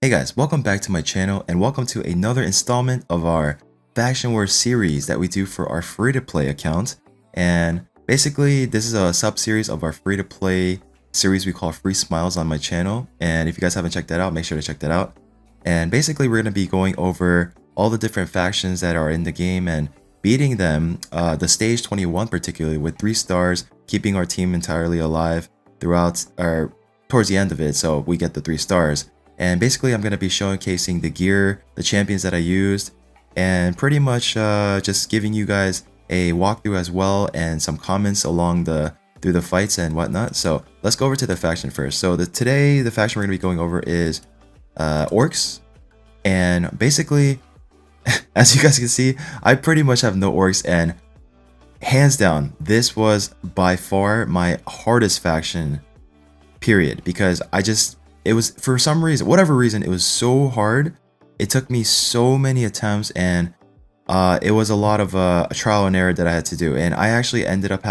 Hey guys, welcome back to my channel and welcome to another installment of our Faction Wars series that we do for our free-to-play account. And basically, this is a sub-series of our free-to-play series we call Free Smiles on my channel. And if you guys haven't checked that out, make sure to check that out. And basically, we're going to be going over all the different factions that are in the game and beating them, the stage 21 particularly, with 3 stars, keeping our team entirely alive throughout, or towards the end of it, so we get the 3 stars. And basically, I'm going to be showcasing the gear, the champions that I used, and pretty much just giving you guys a walkthrough as well and some comments along through the fights and whatnot. So let's go over to the faction first. So today, the faction we're going to be going over is Orcs. And basically, as you guys can see, I pretty much have no Orcs, and hands down, this was by far my hardest faction, period, because it was, for some reason, whatever reason, it was so hard. It took me so many attempts, and it was a lot of trial and error that I had to do. And I actually ended up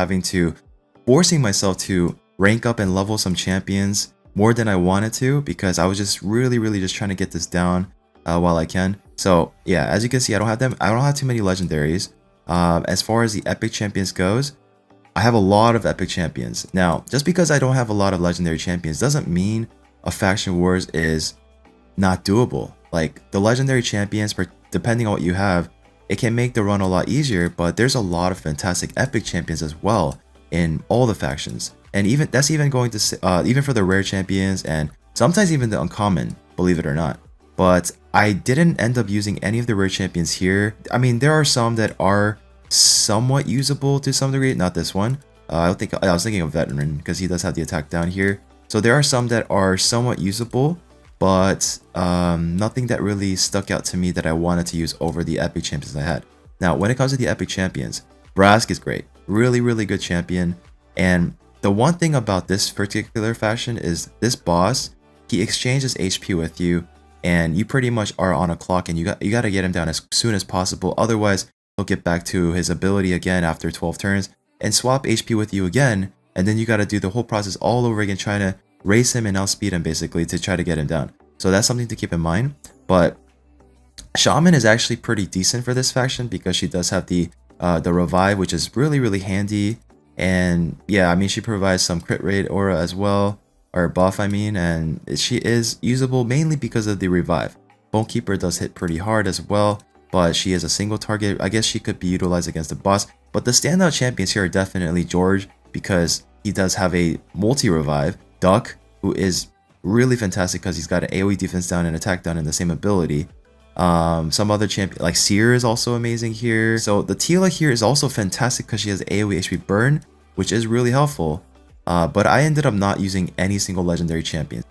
forcing myself to rank up and level some champions more than I wanted to, because I was just really just trying to get this down while I can. So yeah, as you can see, I don't have too many legendaries. As far as the epic champions goes, I have a lot of epic champions. Now, just because I don't have a lot of legendary champions doesn't mean a faction wars is not doable. Like, the legendary champions, depending on what you have, it can make the run a lot easier, but there's a lot of fantastic epic champions as well in all the factions. And that's even going to even for the rare champions, and sometimes even the uncommon, believe it or not. But I didn't end up using any of the rare champions here. I mean, there are some that are somewhat usable to some degree, not this one. I was thinking of veteran, because he does have the attack down here. So there are some that are somewhat usable, but nothing that really stuck out to me that I wanted to use over the epic champions I had. Now, when it comes to the epic champions, Brask is great. Really good champion. And the one thing about this particular faction is this boss, he exchanges HP with you, and you pretty much are on a clock, and you got to get him down as soon as possible. Otherwise, he'll get back to his ability again after 12 turns and swap HP with you again. And then you got to do the whole process all over again, trying to race him and outspeed him basically to try to get him down. So that's something to keep in mind. But Shaman is actually pretty decent for this faction, because she does have the revive, which is really handy. And yeah, I mean, she provides some crit rate aura as well, or buff I mean, and she is usable mainly because of the revive. Bonekeeper does hit pretty hard as well, but she is a single target. I guess she could be utilized against the boss. But the standout champions here are definitely George, because he does have a multi-revive. Duck, who is really fantastic because he's got an AoE defense down and attack down in the same ability. Some other champion like Seer is also amazing here. So the Tila here is also fantastic because she has AoE HP burn, which is really helpful. But I ended up not using any single legendary champion.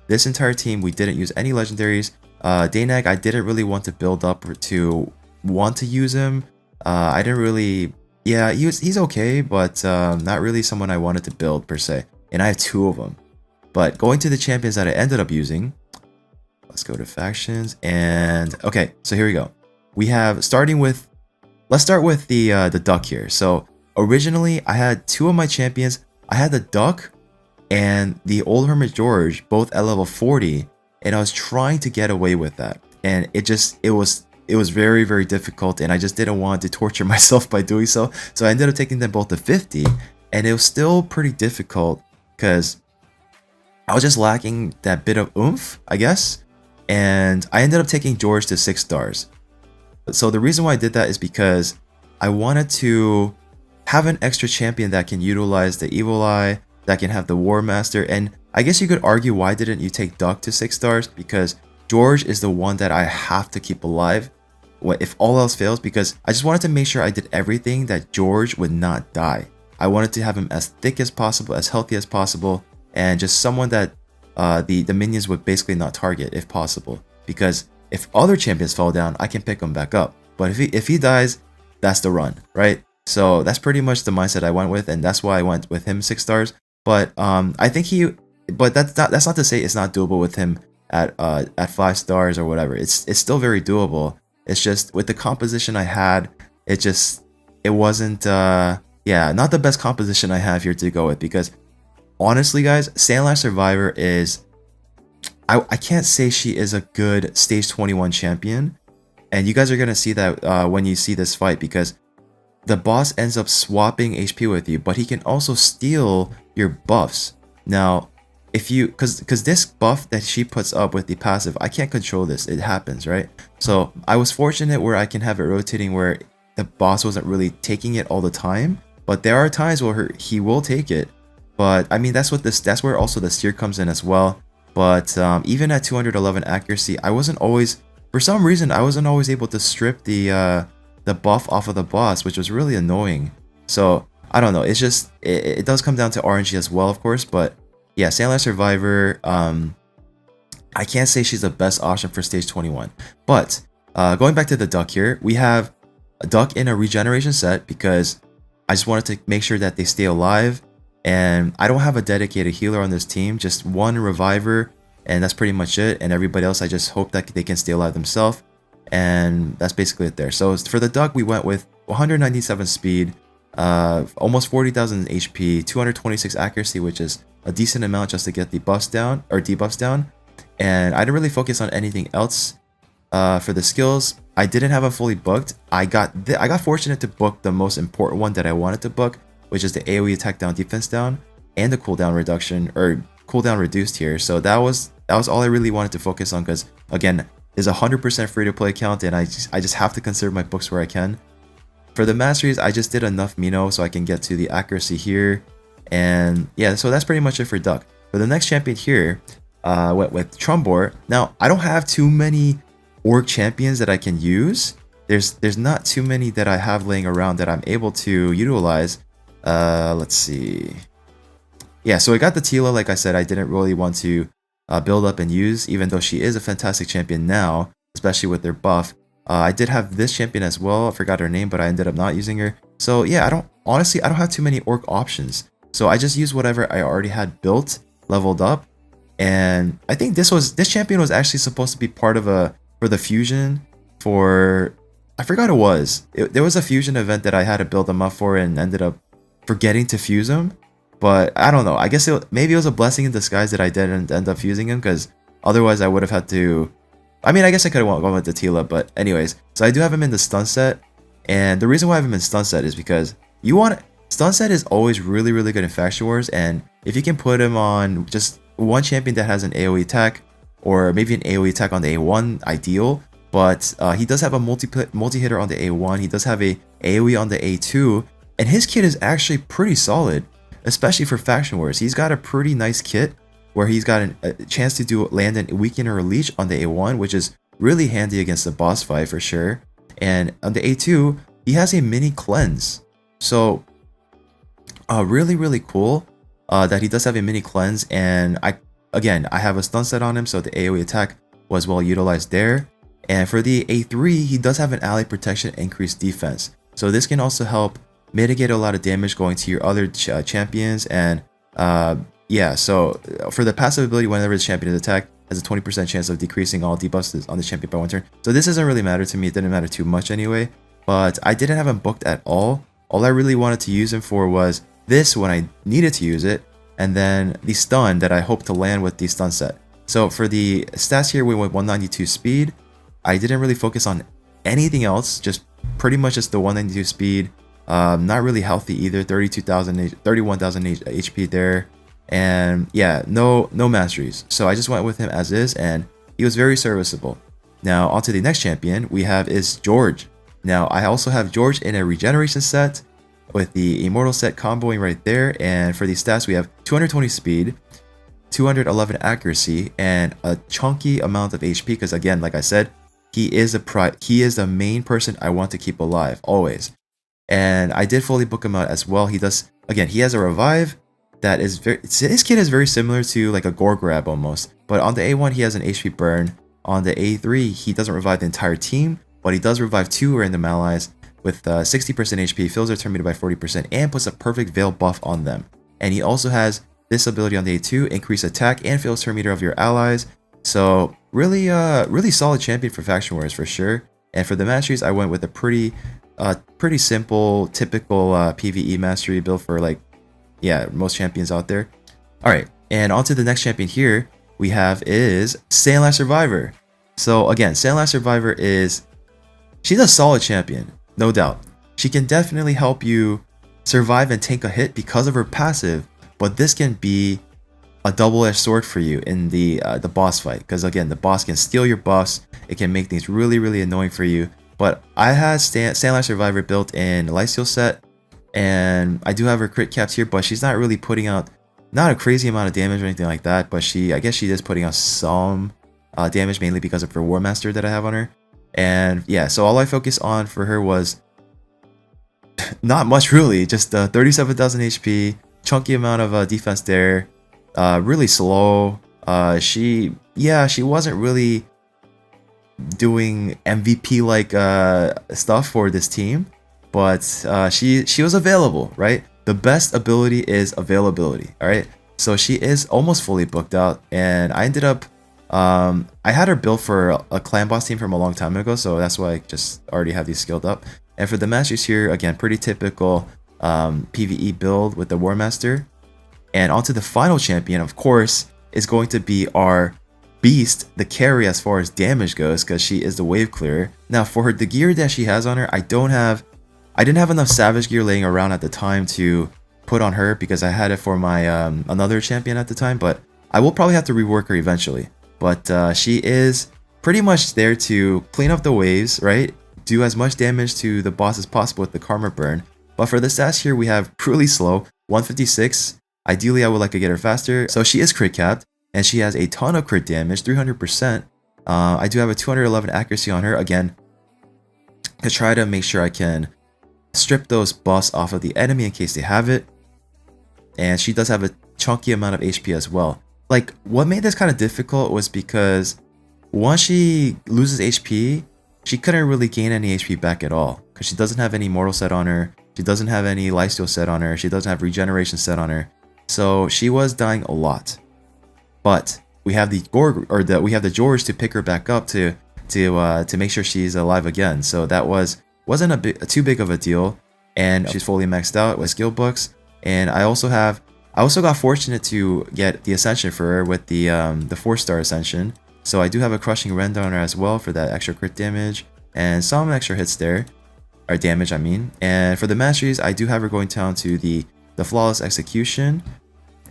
This entire team, we didn't use any legendaries. Daynag, I didn't really want to build up to want to use him. I didn't really. Yeah, he's okay, but not really someone I wanted to build per se. And I have 2 of them. But going to the champions that I ended up using, let's go to factions. And okay, so here we go. We have let's start with the duck here. So originally I had 2 of my champions. I had the duck and the old hermit George, both at level 40, and I was trying to get away with that. And it was very difficult, and I just didn't want to torture myself by doing so. So I ended up taking them both to 50, and it was still pretty difficult because I was just lacking that bit of oomph, I guess. And I ended up taking George to 6 stars. So the reason why I did that is because I wanted to have an extra champion that can utilize the Evil Eye, that can have the War Master. And I guess you could argue, why didn't you take Duck to 6 stars? Because George is the one that I have to keep alive if all else fails, because I just wanted to make sure I did everything that George would not die. I wanted to have him as thick as possible, as healthy as possible, and just someone that the minions would basically not target if possible. Because if other champions fall down, I can pick them back up. But if he dies, that's the run, right? So that's pretty much the mindset I went with, and that's why I went with him 6 stars. But I think but that's not to say it's not doable with him at 5 stars or whatever. It's still very doable. It's just with the composition I had, it wasn't yeah, not the best composition I have here to go with, because honestly guys, Sandlash Survivor is I can't say she is a good stage 21 champion. And you guys are going to see that when you see this fight, because the boss ends up swapping HP with you, but he can also steal your buffs. Now, if you, because this buff that she puts up with the passive, I can't control this. It happens, right? So I was fortunate where I can have it rotating where the boss wasn't really taking it all the time, but there are times where he will take it. But I mean, that's where also the steer comes in as well. But even at 211 accuracy, I wasn't always, for some reason, I wasn't always able to strip the buff off of the boss, which was really annoying. So I don't know. It's just it does come down to RNG as well, of course. But yeah, Sandlight Survivor. I can't say she's the best option for stage 21. But going back to the duck here, we have a duck in a regeneration set because I just wanted to make sure that they stay alive. And I don't have a dedicated healer on this team, just one reviver, and that's pretty much it. And everybody else, I just hope that they can stay alive themselves. And that's basically it there. So for the duck, we went with 197 speed, almost 40,000 HP, 226 accuracy, which is a decent amount just to get the buffs down or debuffs down. And I didn't really focus on anything else for the skills. I didn't have them fully booked. I got fortunate to book the most important one that I wanted to book, which is the AoE attack down, defense down, and the cooldown reduction or cooldown reduced here. So that was all I really wanted to focus on, because again, it's a 100% free to play account, and I just have to conserve my books where I can. For the Masteries, I just did enough Mino so I can get to the accuracy here, and yeah, so that's pretty much it for Duck. For the next champion here, went with Trumbor. Now I don't have too many Orc champions that I can use. There's not too many that I have laying around that I'm able to utilize. Let's see. Yeah, so I got the Tila. Like I said, I didn't really want to build up and use, even though she is a fantastic champion now, especially with their buff. I did have this champion as well. I forgot her name, but I ended up not using her. So yeah, I don't have too many Orc options. So I just used whatever I already had built, leveled up. And I think this champion was actually supposed to be part of for the fusion for, I forgot it was. There was a fusion event that I had to build them up for and ended up forgetting to fuse them. But I don't know. I guess maybe it was a blessing in disguise that I didn't end up fusing him, because otherwise I would have had to. I mean, I guess I could have gone with the Tila, but anyways. So I do have him in the stun set, and the reason why I have him in stun set is because stun set is always really, really good in Faction Wars, and if you can put him on just one champion that has an AoE attack, or maybe an AoE attack on the A1, ideal. But he does have a multi-hitter on the A1. He does have a AoE on the A2, and his kit is actually pretty solid, especially for Faction Wars. He's got a pretty nice kit where he's got a chance to land an weaken or a leech on the A1, which is really handy against the boss fight for sure. And on the A2, he has a mini cleanse. So really, really cool that he does have a mini cleanse. And I have a stun set on him, so the AoE attack was well utilized there. And for the A3, he does have an ally protection, increased defense. So this can also help mitigate a lot of damage going to your other champions. And yeah, so for the passive ability, whenever the champion is attacked, has a 20% chance of decreasing all debuffs on the champion by 1 turn. So this doesn't really matter to me. It didn't matter too much anyway. But I didn't have him booked at all. All I really wanted to use him for was this when I needed to use it, and then the stun that I hope to land with the stun set. So for the stats here, we went 192 speed. I didn't really focus on anything else, just pretty much just the 192 speed. Not really healthy either, 31,000 HP there. And yeah, no masteries. So I just went with him as is, and he was very serviceable. Now on to the next champion we have is George. Now I also have George in a regeneration set with the immortal set comboing right there. And for these stats, we have 220 speed, 211 accuracy, and a chunky amount of HP, because again, like I said, he is the main person I want to keep alive always. And I did fully book him out as well. He has a revive that is his kit is very similar to like a gore grab almost, but on the A1 he has an HP burn. On the A3 he doesn't revive the entire team, but he does revive 2 random allies with 60% HP, fills their turn meter by 40%, and puts a perfect veil buff on them. And he also has this ability on the A2, increase attack and fills turn meter of your allies. So really solid champion for Faction Wars for sure. And for the Masteries, I went with a pretty simple, typical PvE Mastery build for most champions out there. Alright, and on to the next champion here. we have is Sandlash Survivor. So again, Sandlash Survivor she's a solid champion, no doubt. She can definitely help you survive and take a hit because of her passive, but this can be a double-edged sword for you in the boss fight, because again, the boss can steal your buffs. It can make things really annoying for you. But I had Sandlash Survivor built in lifesteal set, and I do have her crit caps here, but she's not really putting out not a crazy amount of damage or anything like that, but I guess she is putting out some damage, mainly because of her War Master that I have on her. And yeah, so all I focused on for her was not much really, just 37,000 HP, chunky amount of defense there, really slow. She wasn't really doing MVP like stuff for this team, but she was available, right? The best ability is availability, all right? So she is almost fully booked out, and I ended up I had her built for a clan boss team from a long time ago, so that's why I just already have these skilled up. And for the Masteries here, again, pretty typical PvE build with the War Master. And onto the final champion, of course, is going to be our Beast, the carry as far as damage goes, because she is the wave clearer. Now for the gear that she has on her, I didn't have enough Savage gear laying around at the time to put on her, because I had it for my another champion at the time, but I will probably have to rework her eventually. But she is pretty much there to clean up the waves, right? Do as much damage to the boss as possible with the Karma Burn. But for the stats here, we have really slow, 156. Ideally, I would like to get her faster. So she is crit capped, and she has a ton of crit damage, 300%. I do have a 211 accuracy on her, again, to try to make sure I can strip those buffs off of the enemy in case they have it. And she does have a chunky amount of HP as well. Like, what made this kind of difficult was because once she loses HP, she couldn't really gain any HP back at all, because she doesn't have any mortal set on her, she doesn't have any lifesteal set on her, she doesn't have regeneration set on her. So she was dying a lot. But we have the George to pick her back up to make sure she's alive again. So that wasn't too big of a deal, and she's fully maxed out with skill books. And I also got fortunate to get the ascension for her with the 4-star ascension. So I do have a crushing rend on her as well for that extra crit damage and some extra hits there, or damage I mean. And for the Masteries, I do have her going down to the flawless execution,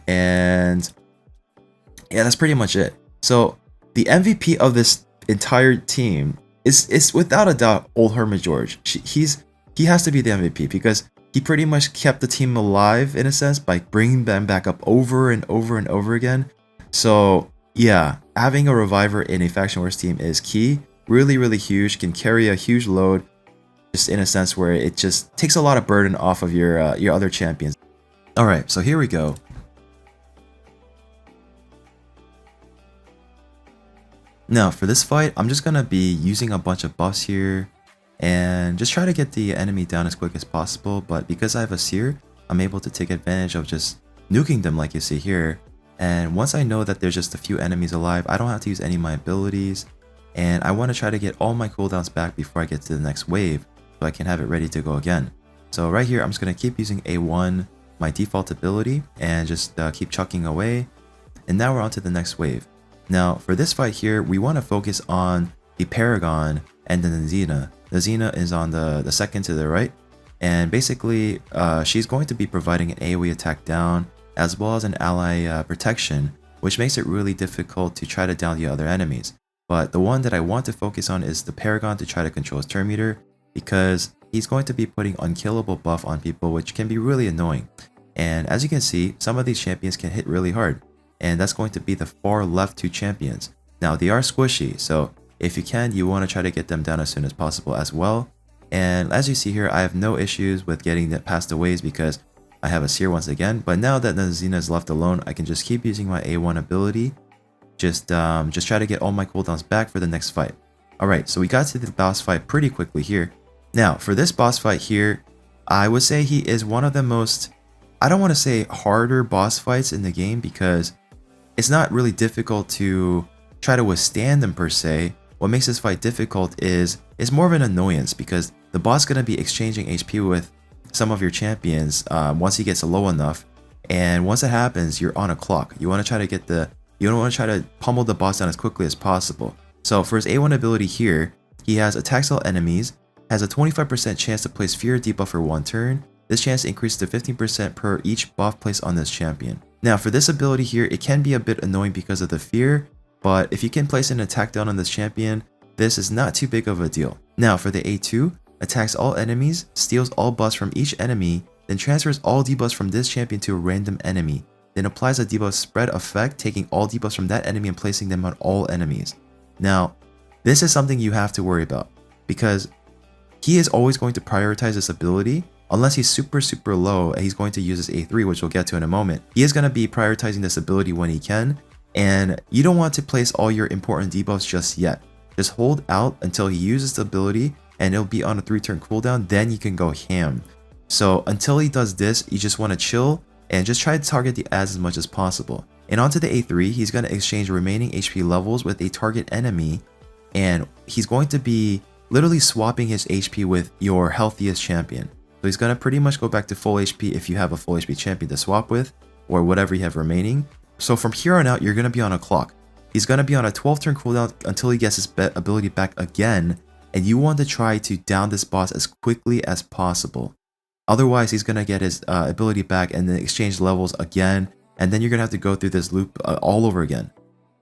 and yeah, that's pretty much it. So the MVP of this entire team is without a doubt old Hermit George. He has to be the MVP, because he pretty much kept the team alive in a sense by bringing them back up over and over again. So yeah, having a reviver in a Faction Wars team is key. Really huge, can carry a huge load, just in a sense where it just takes a lot of burden off of your other champions. Alright, so here we go. Now for this fight, I'm just gonna be using a bunch of buffs here and just try to get the enemy down as quick as possible. But because I have a Seer, I'm able to take advantage of just nuking them like you see here. And once I know that there's just a few enemies alive, I don't have to use any of my abilities. And I want to try to get all my cooldowns back before I get to the next wave, so I can have it ready to go again. So right here, I'm just going to keep using A1, my default ability, and just keep chucking away. And now we're on to the next wave. Now for this fight here, we want to focus on the Paragon and the Xena. The Xena is on the second to the right, and basically she's going to be providing an AoE attack down as well as an ally protection, which makes it really difficult to try to down the other enemies. But the one that I want to focus on is the Paragon to try to control his turn meter, because he's going to be putting unkillable buff on people, which can be really annoying. And as you can see, some of these champions can hit really hard, and that's going to be the far left two champions. Now they are squishy, so if you can, you want to try to get them down as soon as possible as well. And as you see here, I have no issues with getting that past the waves because I have a Seer once again. But now that the Xena is left alone, I can just keep using my A1 ability. Just try to get all my cooldowns back for the next fight. Alright, so we got to the boss fight pretty quickly here. Now, for this boss fight here, I would say he is one of the most, I don't want to say harder boss fights in the game, because it's not really difficult to try to withstand them per se. What makes this fight difficult is more of an annoyance, because the boss is going to be exchanging HP with some of your champions once he gets low enough. And once it happens, you're on a clock. You want to try to get the You don't want to try to pummel the boss down as quickly as possible. So for his A1 ability here, he has attacks all enemies, has a 25% chance to place fear debuff for 1 turn. This chance increases to 15% per each buff placed on this champion. Now for this ability here, it can be a bit annoying because of the fear, but if you can place an attack down on this champion, this is not too big of a deal. Now for the A2, attacks all enemies, steals all buffs from each enemy, then transfers all debuffs from this champion to a random enemy, then applies a debuff spread effect, taking all debuffs from that enemy and placing them on all enemies. Now, this is something you have to worry about, because he is always going to prioritize this ability. Unless he's super low and he's going to use his A3, which we'll get to in a moment. He is going to be prioritizing this ability when he can, and you don't want to place all your important debuffs just yet. Just hold out until he uses the ability and it'll be on a 3-turn cooldown, then you can go ham. So until he does this, you just want to chill and just try to target the ads as much as possible. And onto the A3, he's going to exchange remaining HP levels with a target enemy, and he's going to be literally swapping his HP with your healthiest champion. So he's going to pretty much go back to full HP if you have a full HP champion to swap with, or whatever you have remaining. So from here on out, you're going to be on a clock. He's going to be on a 12-turn cooldown until he gets his ability back again, and you want to try to down this boss as quickly as possible. Otherwise, he's going to get his ability back and then exchange levels again, and then you're going to have to go through this loop all over again.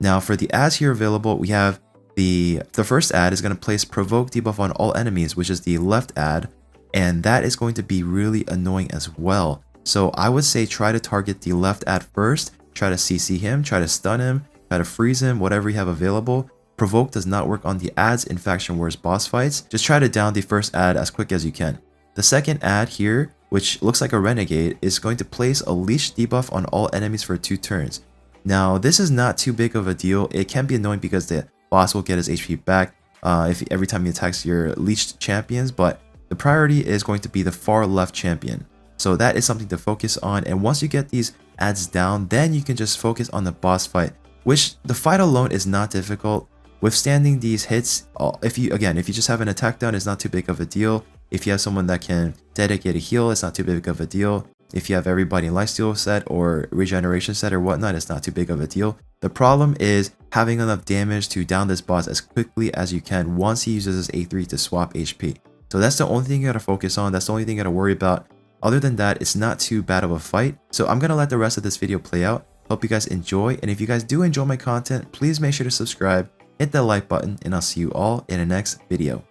Now for the ads here available, we have the first ad is going to place provoke debuff on all enemies, which is the left ad, and that is going to be really annoying as well. So I would say try to target the left ad first, try to CC him, try to stun him, try to freeze him, whatever you have available. Provoke does not work on the ads in Faction Wars boss fights. Just try to down the first ad as quick as you can. The second ad here, which looks like a renegade, is going to place a leash debuff on all enemies for 2 turns. Now this is not too big of a deal. It can be annoying because the boss will get his HP back if every time he attacks your leashed champions, but the priority is going to be the far left champion. So that is something to focus on, and once you get these ads down, then you can just focus on the boss fight, which the fight alone is not difficult. Withstanding these hits, if you just have an attack down, it's not too big of a deal. If you have someone that can dedicate a heal, it's not too big of a deal. If you have everybody in lifesteal set or regeneration set or whatnot, it's not too big of a deal. The problem is having enough damage to down this boss as quickly as you can once he uses his A3 to swap HP. So that's the only thing you gotta focus on. That's the only thing you gotta worry about. Other than that, it's not too bad of a fight. So I'm gonna let the rest of this video play out. Hope you guys enjoy. And if you guys do enjoy my content, please make sure to subscribe, hit that like button, and I'll see you all in the next video.